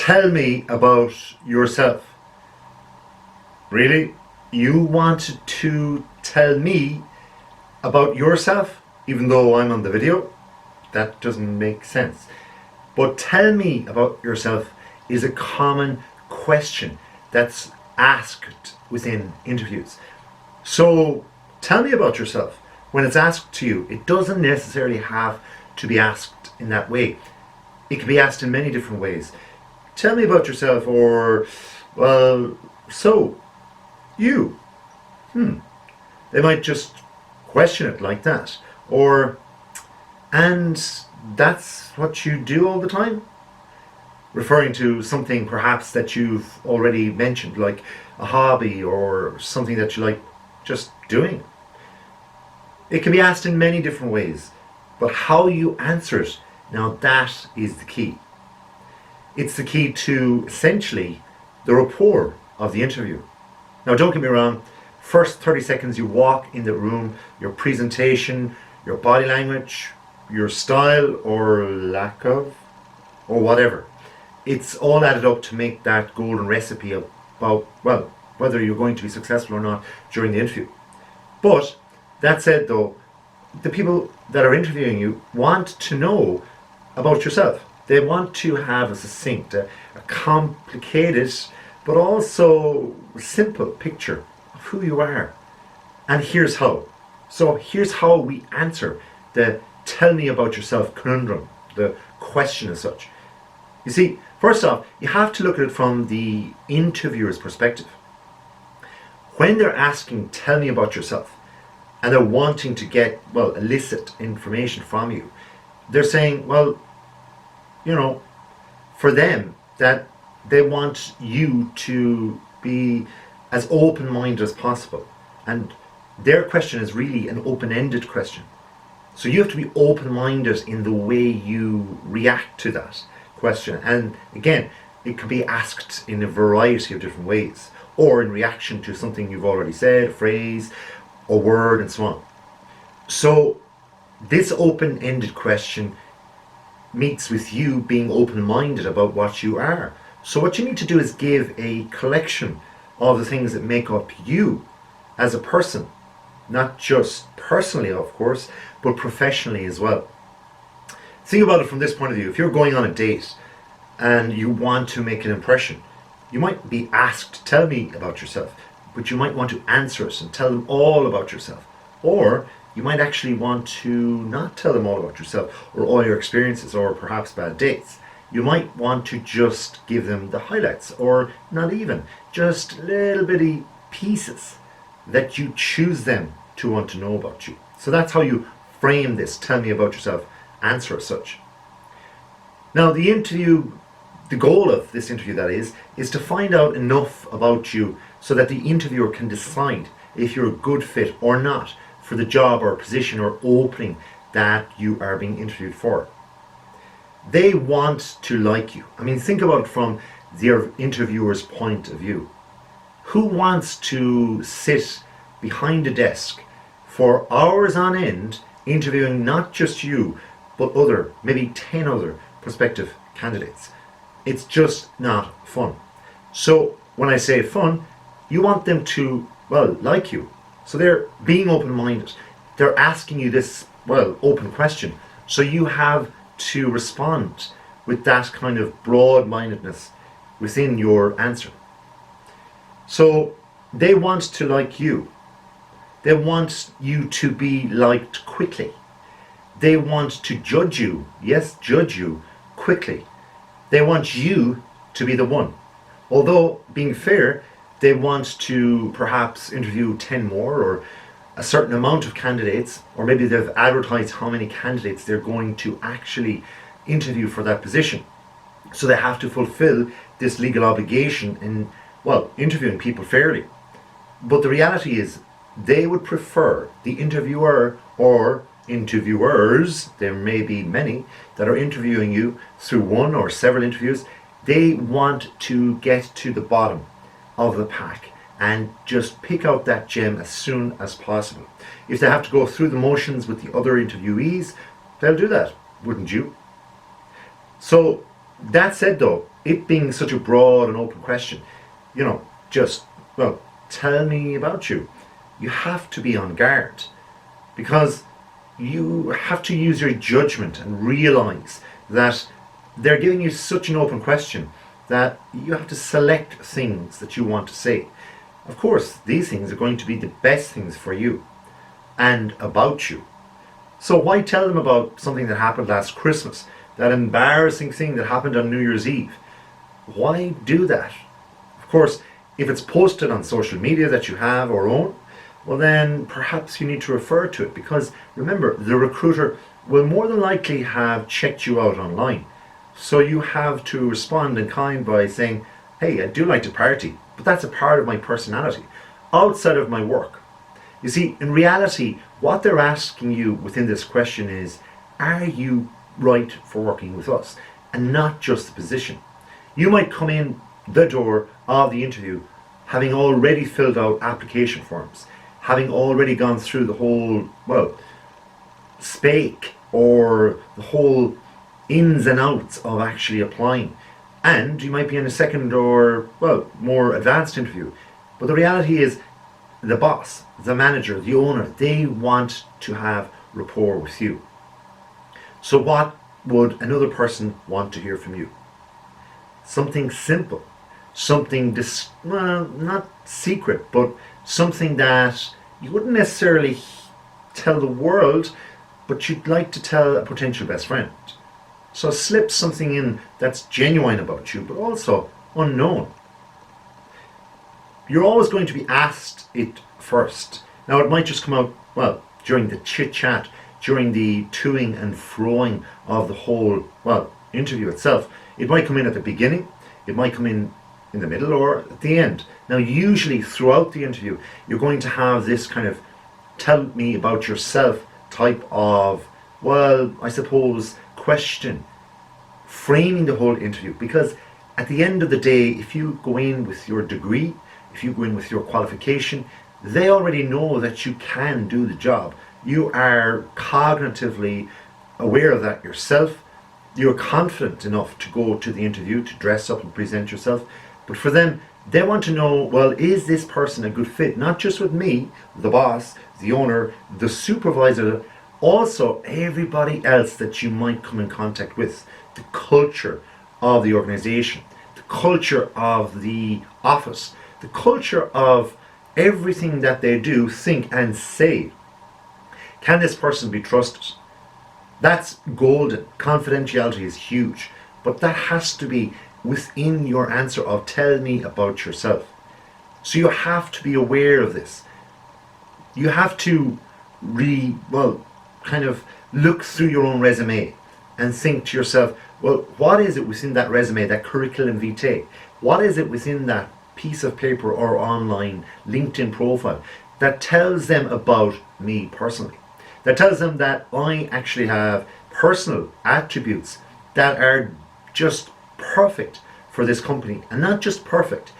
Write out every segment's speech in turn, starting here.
Tell me about yourself. Really? You wanted to tell me about yourself, even though I'm on the video? That doesn't make sense. But tell me about yourself is a common question that's asked within interviews. So tell me about yourself. When it's asked to you, it doesn't necessarily have to be asked in that way. It can be asked in many different ways. Tell me about yourself, or, well, so, you. They might just question it like that. Or, and that's what you do all the time? Referring to something perhaps that you've already mentioned, like a hobby or something that you like just doing. It can be asked in many different ways, but how you answer it, now that is the key. It's the key to essentially the rapport of the interview. Now don't get me wrong, first 30 seconds you walk in the room, your presentation, your body language, your style or lack of, or whatever, it's all added up to make that golden recipe about, well, whether you're going to be successful or not during the interview. But that said though, the people that are interviewing you want to know about yourself. They want to have a succinct, a complicated, but also simple picture of who you are. And here's how. So here's how we answer the tell me about yourself conundrum, the question as such. You see, first off, you have to look at it from the interviewer's perspective. When they're asking, tell me about yourself, and they're wanting to get, well, elicit information from you, they're saying, well, you know, for them, that they want you to be as open-minded as possible. And their question is really an open-ended question. So you have to be open-minded in the way you react to that question. And again, it could be asked in a variety of different ways, or in reaction to something you've already said, a phrase, a word, and so on. So this open-ended question meets with you being open-minded about what you are. So what you need to do is give a collection of the things that make up you as a person, not just personally of course, but professionally as well. Think about it from this point of view. If you're going on a date and you want to make an impression, you might be asked, tell me about yourself, but you might want to answer it and tell them all about yourself. Or you might actually want to not tell them all about yourself or all your experiences or perhaps bad dates. You might want to just give them the highlights, or not even, just little bitty pieces that you choose them to want to know about you. So that's how you frame this tell me about yourself answer as such. Now the goal of this interview, that is to find out enough about you so that the interviewer can decide if you're a good fit or not for the job or position or opening that you are being interviewed for. They want to like you. I mean, think about it from their interviewer's point of view. Who wants to sit behind a desk for hours on end interviewing not just you, but maybe 10 other prospective candidates? It's just not fun. So when I say fun, you want them to, well, like you. So they're being open-minded. They're asking you this, well, open question. So you have to respond with that kind of broad-mindedness within your answer. So they want to like you. They want you to be liked quickly. They want to judge you, yes, judge you quickly. They want you to be the one. Although, being fair, they want to perhaps interview 10 more or a certain amount of candidates, or maybe they've advertised how many candidates they're going to actually interview for that position. So they have to fulfill this legal obligation in, well, interviewing people fairly. But the reality is they would prefer the interviewer or interviewers, there may be many that are interviewing you through one or several interviews, they want to get to the bottom of the pack and just pick out that gem as soon as possible. If they have to go through the motions with the other interviewees, they'll do that, wouldn't you? So That said, though, it being such a broad and open question, just, well, tell me about you. You have to be on guard because you have to use your judgment and realize that they're giving you such an open question that you have to select things that you want to say. Of course, these things are going to be the best things for you and about you. So why tell them about something that happened last Christmas, that embarrassing thing that happened on New Year's Eve? Why do that? Of course, if it's posted on social media that you have or own, well then perhaps you need to refer to it, because remember, the recruiter will more than likely have checked you out online. So you have to respond in kind by saying, hey, I do like to party, but that's a part of my personality, outside of my work. You see, in reality, what they're asking you within this question is, are you right for working with us? And not just the position. You might come in the door of the interview having already filled out application forms, having already gone through the whole, spake or the whole ins and outs of actually applying. And you might be in a second or, more advanced interview. But the reality is, the boss, the manager, the owner, they want to have rapport with you. So what would another person want to hear from you? Something simple, something not secret, but something that you wouldn't necessarily tell the world, but you'd like to tell a potential best friend. So slip something in that's genuine about you, but also unknown. You're always going to be asked it first. Now it might just come out, during the chit chat, during the toing and froing of the whole, interview itself. It might come in at the beginning, it might come in the middle, or at the end. Now usually throughout the interview, you're going to have this kind of tell me about yourself type of, I suppose, question, framing the whole interview. Because at the end of the day, if you go in with your degree, if you go in with your qualification, they already know that you can do the job. You are cognitively aware of that yourself. You're confident enough to go to the interview, to dress up and present yourself. But for them, they want to know, is this person a good fit? Not just with me, the boss, the owner, the supervisor, also everybody else that you might come in contact with. The culture of the organization, the culture of the office, the culture of everything that they do, think and say. Can this person be trusted? That's golden. Confidentiality is huge, but that has to be within your answer of tell me about yourself. So you have to be aware of this. You have to kind of look through your own resume and think to yourself, what is it within that resume, that curriculum vitae? What is it within that piece of paper or online LinkedIn profile that tells them about me personally? That tells them that I actually have personal attributes that are just perfect for this company. And not just perfect,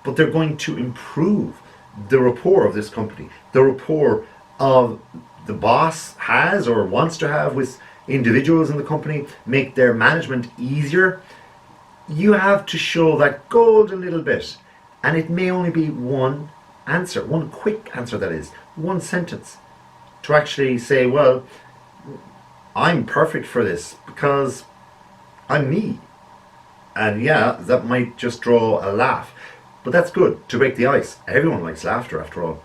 but they're going to improve the rapport of this company, the rapport of the boss has or wants to have with individuals in the company, make their management easier. You have to show that golden little bit. And it may only be one answer, one quick answer, that is, one sentence, to actually say, I'm perfect for this because I'm me. And yeah, that might just draw a laugh, but that's good to break the ice. Everyone likes laughter after all.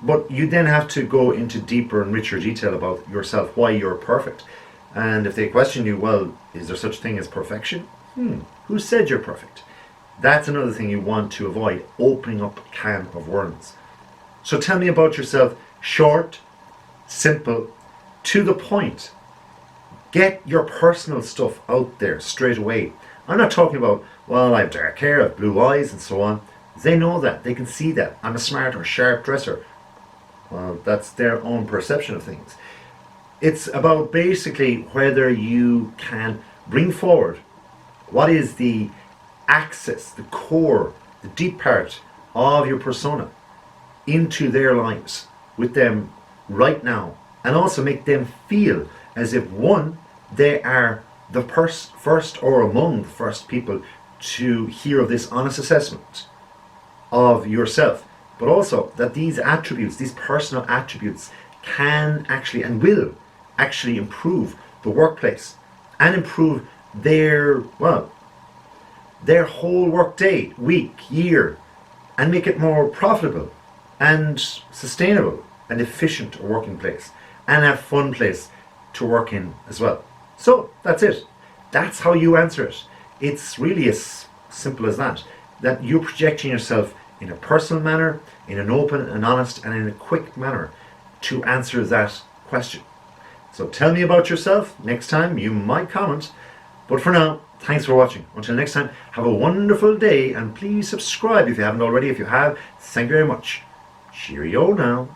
But you then have to go into deeper and richer detail about yourself, why you're perfect. And if they question you, is there such thing as perfection? Who said you're perfect? That's another thing you want to avoid, opening up a can of worms. So tell me about yourself, short, simple, to the point. Get your personal stuff out there straight away. I'm not talking about, I have dark hair, I have blue eyes and so on. They know that, they can see that. I'm a smart or sharp dresser. That's their own perception of things. It's about basically whether you can bring forward what is the access, the core, the deep part of your persona into their lives with them right now, and also make them feel as if, one, they are the first or among the first people to hear of this honest assessment of yourself, but also that these attributes, these personal attributes, can actually and will actually improve the workplace and improve their whole work day, week, year, and make it more profitable and sustainable and efficient a working place and a fun place to work in as well. So that's it. That's how you answer it. It's really as simple as that. That you're projecting yourself in a personal manner, in an open and honest and in a quick manner to answer that question. So tell me about yourself. Next time you might comment. But for now, thanks for watching. Until next time, have a wonderful day and please subscribe if you haven't already. If you have, thank you very much. Cheerio now.